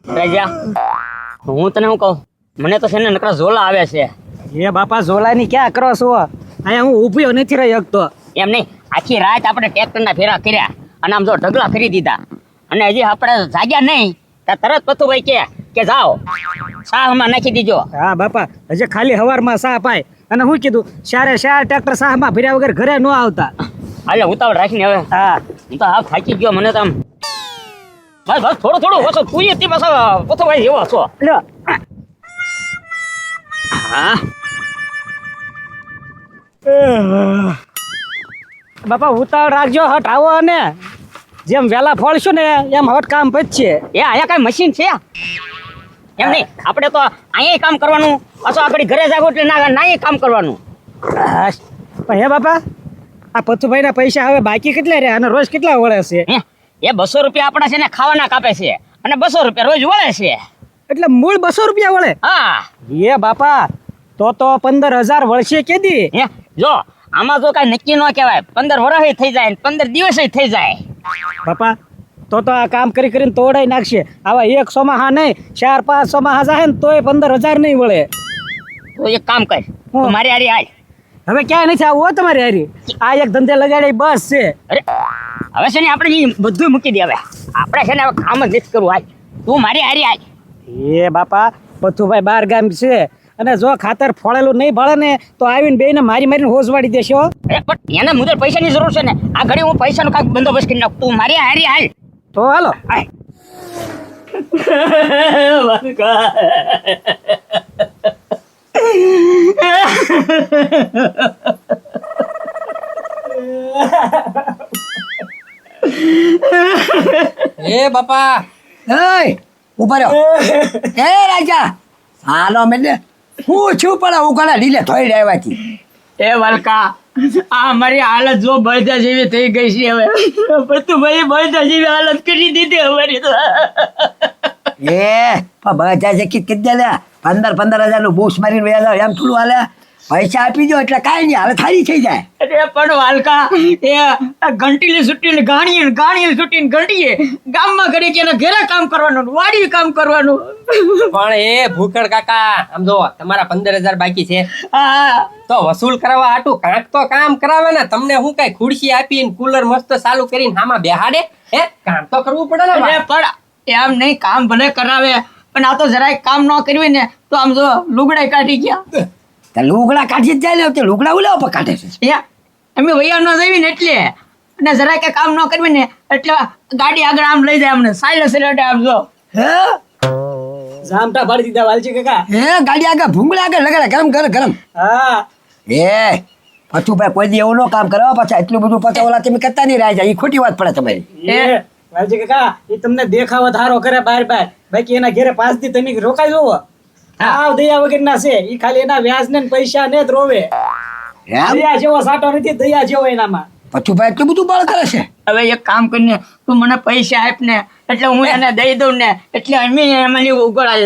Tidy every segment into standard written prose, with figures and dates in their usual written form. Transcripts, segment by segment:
રાજા હું તને શું કહું, મને તો છે ને નકરા ઝોલા આવે છે. એ બાપા ઝોલાની ક્યાં કરો છો? અહીંયા હું ઊભી નથી રહી શકતો. એમ નહીં, આખી રાત આપણે ટ્રેક્ટરના ફેરા કર્યા અને આમ જો ઢગલા કરી દીધા અને હજી આપણે જાગ્યા નહીં ત્યાં તરત પથુભાઈ કે જાઓ સાહમાં નાખી દીજો. હા બાપા, હજી ખાલી હવારમાં સાહ પાય અને હું કીધું શારે ટ્રેક્ટર સાહમાં ફર્યા વગર ઘરે ન આવતા. હાલે ઉતાવળ રાખીને હવે. હા હું તો હાફ થાકી ગયો, મને તો આમ બસ બસ થોડું ઓછો તું એથી પાછો પથુભાઈ એવો છો. લ્યો. હા બાપા ઉતાવળ રાખજો, હટ આવો અને જેમ વેલા ફોડશું ને એમ હટ કામ પચશે. એ અહીંયા કઈ મશીન છે એમ નહીં, આપણે તો અહીંયા કામ કરવાનું, પાછો આગળ ઘરે જાવ એટલે ના કામ કરવાનું. હાશ. પણ હે બાપા, આ પથુભાઈના પૈસા હવે બાકી કેટલા રહ્યા અને રોજ કેટલા વળે છે? હે, એ 200 રૂપિયા આપણા છે ને ખાવાના કાપે છે અને 200 રૂપિયા રોજ વળે છે. એટલે મૂળ 200 રૂપિયા વળે? હા એ બાપા, તો 15,000 વળશે કેદી? હે જો આમાં તો કઈ નક્કી ન કહેવાય, 15 વર્ષ થઈ જાય 15 દિવસ થઈ જાય. બાપા તો આ કામ કરીને તોડાઈ નાખશે. આવા 1 સોમાહા નહીં 4-5 સોમાહા જાય ને તોય 15,000 નહીં વળે. તો એક કામ કર, તું મારી હારી હાલ. હવે ક્યાંય નથી આવવું હો તમારી હારી. આ એક ધંધે લગાડી બસ છે. અરે હવે છે ને આપણે બધું મૂકી દે. હવે આપણે છે ને હવે કામ જ નથી કરવું. હાલ તું મારી હારી હાલ. એ બાપા, પથુભાઈ 12 ગામ છે અને જો ખાતર ફોડેલું નહીં ભળે ને તો આવીને બેને મારીને હોસવાડી દેશો. પણ એને મુદ્દે પૈસાની જરૂર છે ને, આ ઘડી હું પૈસાનો કાંઈક બંદોબસ્ત કરી નાખું. તું મારી હારી હાલ. તો હાલો. એ બાપા, એ ઉભા રહ્યો. એ રાજા, હાલો મેં હું છું પણ હું કલા ઢીલે થોઈ રહેવાથી. એ વાલકા, આ મારી હાલત જો બળદા જેવી થઈ ગઈ છે. હવે પતુભાઈ બળદા જેવી હાલત કરી દીધી અમારી તો. એ પણ બધા જે કીધું દે લે 15,000 નું બૂસ મારીને વયા જાવ એમ થોડું હાલે. પૈસા આપી દો એટલે કાંઈ નહીં, હાલે થારી થઈ જાય. અરે પણ વાલકા, એ ઘંટીલી છૂટીને ગાણીએ છૂટીને ઘંટીએ ગામમાં ઘડી કે ઘરે કામ કરવાનું, વાડી કામ કરવાનું. પણ એ ભૂખડ કાકા, આમ જો તમારા 15,000 બાકી છે હા તો વસૂલ કરવા હાટું કાંક તો કામ કરાવે ને. તમને હું કઈ ખુરશી આપીને કુલર મસ્ત ચાલુ કરીને આમાં બેહાડે? હે, કામ તો કરવું પડે ને. અરે પણ એમ નહીં, કામ ભલે કરાવે પણ આ તો જરાય કામ ન કર્યું ને તો આમ જો લુગડા કાઢી ગયા. લુગડા કાઢી જ જાય ને, લુગડા ઉલાવ પર કાઢે છે. અમે વૈયા ન જવી ને એટલે, અને જરાય કે કામ ન કરવી ને એટલે ગાડી આગળ આમ લઈ જાય અમને સાયલસ રેટે. આમ જો હે જામટા પાડી દીધા વાલજી કાકા. હે ગાડી આગળ ભૂંગળા આગળ લગાડે ગરમ. હા એ પાછું ભાઈ કોઈ દી એવું ન કામ કરવા પાછા એટલું બધું પાછા ઓલા તમે કરતા નહીં રહ્યા જાય. એ ખોટી વાત પડે તમારી. એ વાલજી કાકા, એ તમને દેખાવો ધારો કરે બાર બાકી એના ઘરે 5 દી તમે રોકાઈ જોવો. આવ દયા વગરના છે. ઈ ખાલી એના વ્યાજ ને પૈસા ને જ રોવે. એમ દયા જેવો સાટો નથી, દયા જેવો એનામાં. પાછું ભાઈ એટલું બધું બળ કરે છે. હવે એક કામ કરીને તું મને પૈસા આપ ને એટલે હું એને દઈ દઉં ને એટલે અમે એમાં ઉગળા.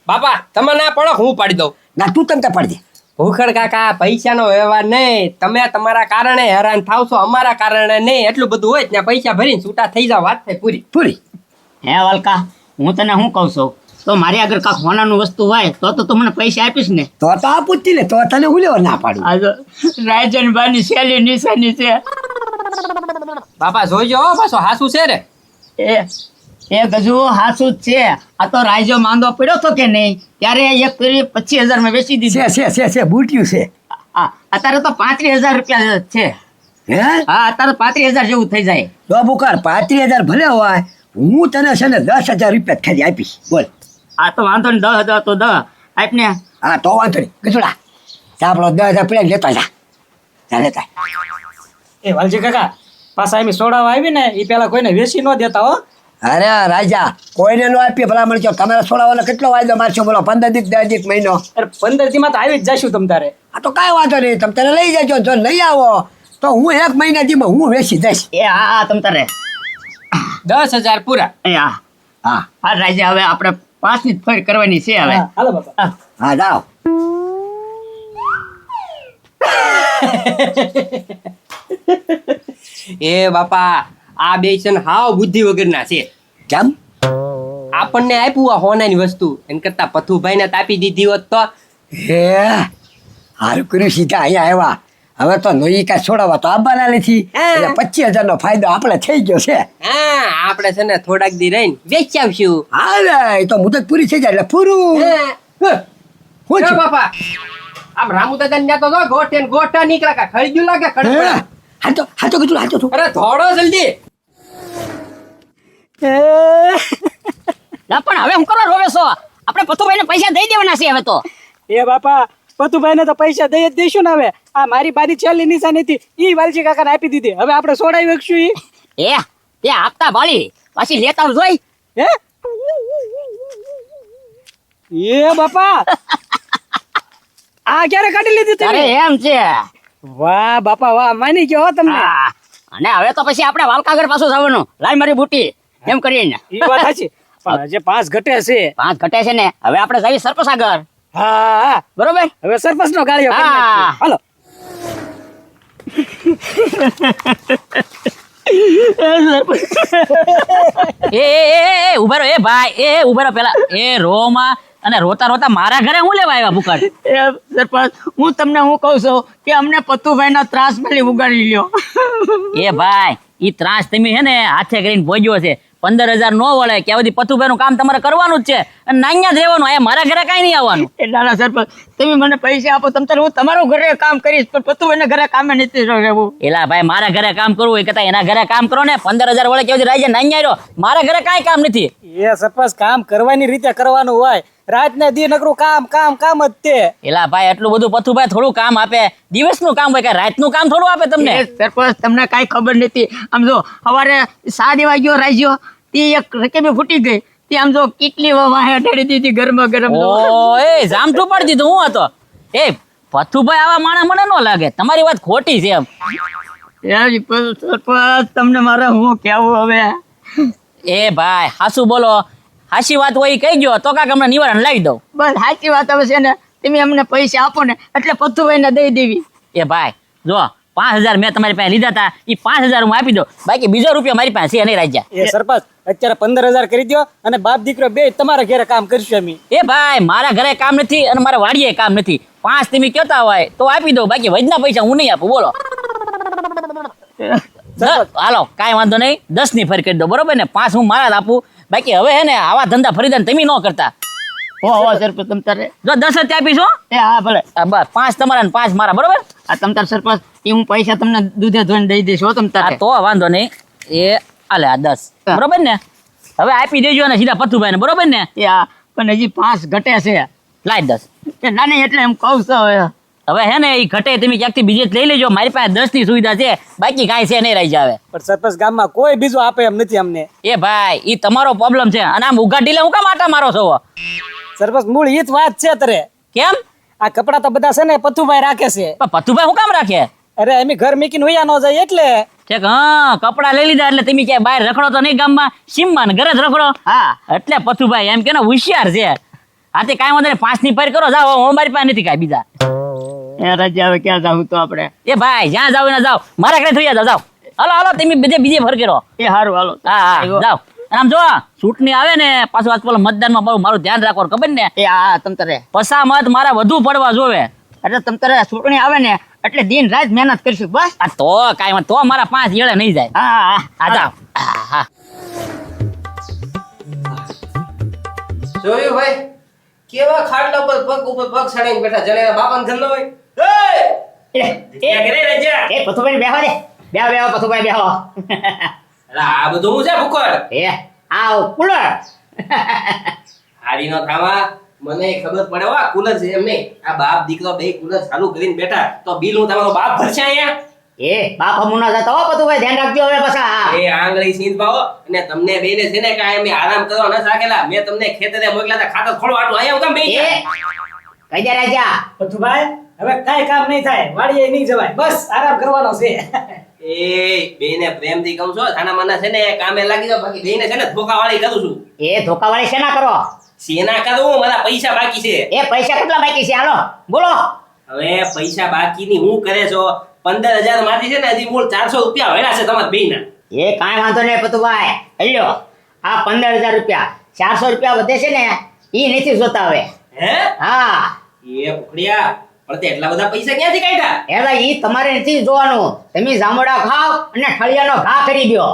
બાપા તમે ના પડો, હું પાડી દઉં. ના તું તમ પાડી દે. ભૂખડ કાકા, પૈસાનો વ્યવહાર નહીં. તમે તમારા કારણે હેરાન થાવ છો, અમારા કારણે નહીં. એટલું બધું હોય ત્યાં પૈસા ભરીને છૂટા થઈ જાવ, વાત થાય પૂરી. હે વાલકા, હું તને શું કહું છું, તો મારી આગળ કાંક હોનાનું વસ્તુ હોય તો તું મને પૈસા આપીશ ને? તો આપું જ ને, તો તને હું લેવા ના પાડું. આ જો રાજનભાઈની સહેલી નિશાની છે. બાપા જોઈજો હો, પાછો હાસુ છે રે. એ ગજુ હાસુ જ છે. આ તો રાયજો માંદો પડ્યો તો કે નહીં ત્યારે એક કરી 25,000 માં વેચી દીધી. છે બુટ્યું છે. અત્યારે તો 35,000 રૂપિયા છે. હે હા, અત્યારે 35,000 જેવું થઈ જાય. તો બુકાર 35,000 ભલે હોય, હું તને છે ને 10,000 રૂપિયા ખાલી આપીશ. બોલ. આ તો વાંધો ને 10,000 તો 10 આપને. હા તો વાંધો નહીં. ગજુડા ચાપડો 10,000 પ્લેન લેતા જા લેતા. એ વાલજી કાકા, પાછા એમ સોડાવા આવી ને એ પેલા કોઈને વેચી ન દેતા હો. અરે રાજા, કોઈને નો આપીએ ભલા મળજો. તમારા છોડાવાને કેટલો વાયદો મારશો બોલો? 15 દી 10 દી મહિનો. અરે 15 દી માં તો આવી જ જશું તમ તારે. આ તો કાંઈ વાંધો નહીં, તમે તને લઈ જજો. જો લઈ આવો તો હું 1 મહિના દીમાં હું વેચી દઈશ. એ હા તમ તારે 10,000 પૂરા. એ હા હા હા રાજા, હવે આપણે 5 ની ફેર કરવાની છે હવે. હાલો બાપા. હા જાઓ. એ બાપા, આ બે છે ને હાવ બુદ્ધિ વગરના છે. કેમ? આપણને આપ્યું આ હોનાની વસ્તુ એન કરતા પથુભાઈને તાપી દીધી હોત તો હે હારું કર્યું સીધા અહીંયા આવ્યા હવે તો નોઈ કાંઈ છોડાવવા તો આવવાના નથી એટલે 25,000 નો ફાયદો આપણે થઈ ગયો છે હા આપણે છે ને થોડાક દી રહીને વેચી આવશું હા એ તો મુદત પૂરી થઈ જાય એટલે પૂરું હું જો બાપા આમ રામુ દાદા ને તો જો ગોઠે ને ગોઠા નીકળ્યા કા ખરીદ્યું લાગે ખડપડા હાચો કીધું હાચો તું અરે થોડો જલ્દી ના પણ હવે હું કરો રોવે છો આપણે પથુભાઈને પૈસા દઈ દેવાના છે હવે તો એ બાપા પતુભાઈ ને તો પૈસા દઈ જ દઈશું ને હવે આ મારી બારી છેલ્લી નિશાની હતી ઈ વાલજી કાકાને આપી દીધી હવે આપણે સોડાવી શકશું ઈ એ આપતા ભાળી પાછી લેતા જોઈ હે એ બાપા આ ક્યારે કાઢી લીધી અરે તમે એમ છે વાહ બાપા વાહ માની ગયો હો તમને હા. અને હવે તો પછી આપણે વાલકાગર પાછું જવાનું લાઈ મારી બુટી એમ કરીને ઈ વાત સાચી પણ જે 5 ઘટે છે 5 ઘટે છે ને હવે આપણે જઈએ સરપસ આગળ હા બરોબર હવે સરપંચ નો ગાળિયો કરી હા. નાખીએ. હાલો એ ઉભા રહો એ ભાઈ એ ઉભા રહો પેલા એ રોમાં અને રોતા રોતા મારા ઘરે હું લેવા આવ્યા બુકડ એ સરપંચ હું તમને હું કહું છું કે અમને પતુભાઈ ના ત્રાસ મેલી ઉગાડી લ્યો એ ભાઈ ઈ ત્રાસ તમે હે ને હાથે કરીને ભોજ્યો છે 15,000 નો વળે કે બધી પથુભાઈ નું કામ તમારે કરવાનું જ છે અને નાન્યા જ રહેવાનું એ મારા ઘરે કઈ નહીં આવવાનું એ નાના સરપંચ તમે મને પૈસા આપો તમ તારે હું તમારું ઘરે કામ કરીશ પણ પતુભાઈ ના ઘરે કામે નથી રહેવું એલા ભાઈ મારા ઘરે કામ કરવું હોય કરતા એના ઘરે કામ કરો ને 15,000 વળે કે રાજ્ય નાન્યા રહ્યો મારા ઘરે કાંઈ કામ નથી એ સરપંચ કામ કરવાની રીતે કરવાનું હોય રાત ને દી નકરું કામ કામ કામ જ તે એલા ભાઈ એટલું બધું પથુભાઈ થોડું કામ આપે દિવસનું કામ હોય કે રાતનું કામ થોડું આપે તમને એ સરપંચ તમને કાંઈ ખબર નથી આમ જો સવારે 7 વાગ્યો રાખ્યો તે એક રકેબી ફૂટી ગઈ તે આમ જો કેટલી વાહે અડાડી દીધી ગરમા ગરમ ઓ એ જામઠું પાડી દીધું હું હતો એ પથુભાઈ આવા માણસ મને ન લાગે તમારી વાત ખોટી છે એમ સરપંચ તમને મારે હું કેવું હવે એ ભાઈ હાસુ બોલો હાસી વાત હોય કહી ગયો તો કાક અમને નિવારણ લાવી દઉં બસ સાચી વાત હવે છે ને તમે અમને પૈસા આપો ને એટલે પતુભાઈને દઈ દેવી એ ભાઈ જો 5,000 મેં તમારી પાસે લીધા હતા એ 5,000 હું આપી દઉં બાકી બીજો રૂપિયા મારી પાસે છે નહીં રાજ્યા એ સરપંચ અત્યારે 15,000 કરી દો અને બાપ દીકરો બે તમારા ઘરે કામ કરશું અમે એ ભાઈ મારા ઘરે કામ નથી અને મારા વાડીએ કામ નથી 5 તમે કહેતા હોય તો આપી દો બાકી વજના પૈસા હું નહીં આપું બોલો હાલો કાંઈ વાંધો નહીં 10 ની ફરી કરી દો બરોબર ને 5 હું મારા જ આપું બાકી હવે હે ને આવા ધંધા ફરીદાન તમે ન કરતા હો સરપંચ તમ તારે જો 10 જ આપીશું એ હા ભલે બસ 5 તમારા ને 5 મારા બરોબર આ તમ તાર સરપંચ એ હું પૈસા તમને દૂધે ધોઈને દઈ દઈશ હો તમ આ તારે તો વાંધો નહીં એ આલે આ 10 હા. બરોબર ને હવે આપી દેજો ને સીધા પથુભાઈ ને બરોબર ને એ હા પણ હજી 5 ઘટે છે લાય 10 એ નાની એટલે એમ કહું છું હવે હવે હે ને એ ઘટે તમે ક્યાંકથી બીજે લઈ લેજો મારી પાસે 10 ની સુવિધા છે બાકી કાંઈ છે નહીં રહી જાવે પણ સરપંચ ગામમાં કોઈ બીજું આપે એમ નથી અમને એ ભાઈ ઈ તમારો પ્રોબ્લેમ છે અને આમ ઉગાડી લે હું કામ આટા મારો છો સરપંચ મૂળ ઈ જ વાત છે તારે કેમ આ કપડા તો બધા છે ને પથુભાઈ રાખે છે પણ પથુભાઈ હું કામ રાખે અરે એમ ઘર મૂકીને વયા ન જાય એટલે ઠીક હા કપડા લઈ લીધા એટલે તમે ક્યાંય બહાર રખડો તો નહીં ગામમાં સીમમાં ને ઘરે જ રખડો હા એટલે પથુભાઈ એમ કે ને હોશિયાર છે આથી કાંઈ વાંધો નહીં 5 ની પર કરો જાઓ હું મારી પાસે નથી કાંઈ બીજા એ રાજા હવે ક્યાં જાવું તો આપણે એ ભાઈ જ્યાં જાવ ને જાઓ મારા ઘરે થઈ જાઓ જાઓ હાલો હાલો તમે બીજે ફર કરો એ સારું હાલો હા હા જાઓ અને આમ જો ચૂંટણી આવે ને પાછું આજ પેલો મતદાનમાં બહુ મારું ધ્યાન રાખવાનું ખબર ને એ હા તમ તારે પસા મત મારા વધુ પડવા જોવે એટલે તમ તારે ચૂંટણી આવે ને એટલે દિન રાત મહેનત કરશું બસ આ તો કાંઈ વાંધો તો મારા 5 એળે નહીં જાય હા હા આ જાઓ હા હા જોયું ભાઈ કેવા ખાટલા પર પગ ઉપર પગ સડાઈને બેઠા જણે બાપાને ધંધો હોય એ પથુભાઈ બેહો દે બેહો પથુભાઈ બેહો અરે આ બધું હું છે ભૂખડ એ આવ કુલર હારી નો થાવા મને ખબર પડે વા કુલર છે એમ નહીં આ બાપ દીકરો બે કુલર ચાલુ કરીને બેઠા તો બિલ હું તમારો બાપ ભરશે અહીંયા એ બાપ હમુના જતો હો પથુભાઈ ધ્યાન રાખજો હવે પાછા એ આંગળી સીંધ પાવો અને તમને બેને છે ને કાંઈ અમે આરામ કરવા ન રાખેલા મેં તમને ખેતરે મોકલ્યા હતા ખાતર ખોળવા આટલું અહીંયા હું કામ બેહી એ ગયા કઈ જા રાજા પથુભાઈ હવે કાંઈ કામ નહીં થાય વાડીએ નહીં જવાય બસ આરામ કરવાનો છે એ બેને પ્રેમથી કહું છું થાના માના છે ને કામે લાગી જાવ બાકી બેને છે ને ધોકાવાળી કરું છું એ ધોકાવાળી શેના કરો સેના કરું મારા પૈસા બાકી છે એ પૈસા કેટલા બાકી છે હાલો બોલો હવે પૈસા બાકીની હું કરે છો 15,000 માંથી છે ને હજી મૂળ 400 રૂપિયા વેળા છે તમારા બેયના એ કાંઈ વાંધો નહીં પતુભાઈ લ્યો આ 15,000 રૂપિયા 400 રૂપિયા વધે છે ને ઈ નથી જોતા હવે. હે હા એ ફુકડિયા પણ તે એટલા બધા પૈસા ક્યાંથી કાઢ્યા? એલા ઈ તમારે નથી જોવાનું. તમે જામડા ખાવ અને ઠળિયાનો ઘા કરી દ્યો.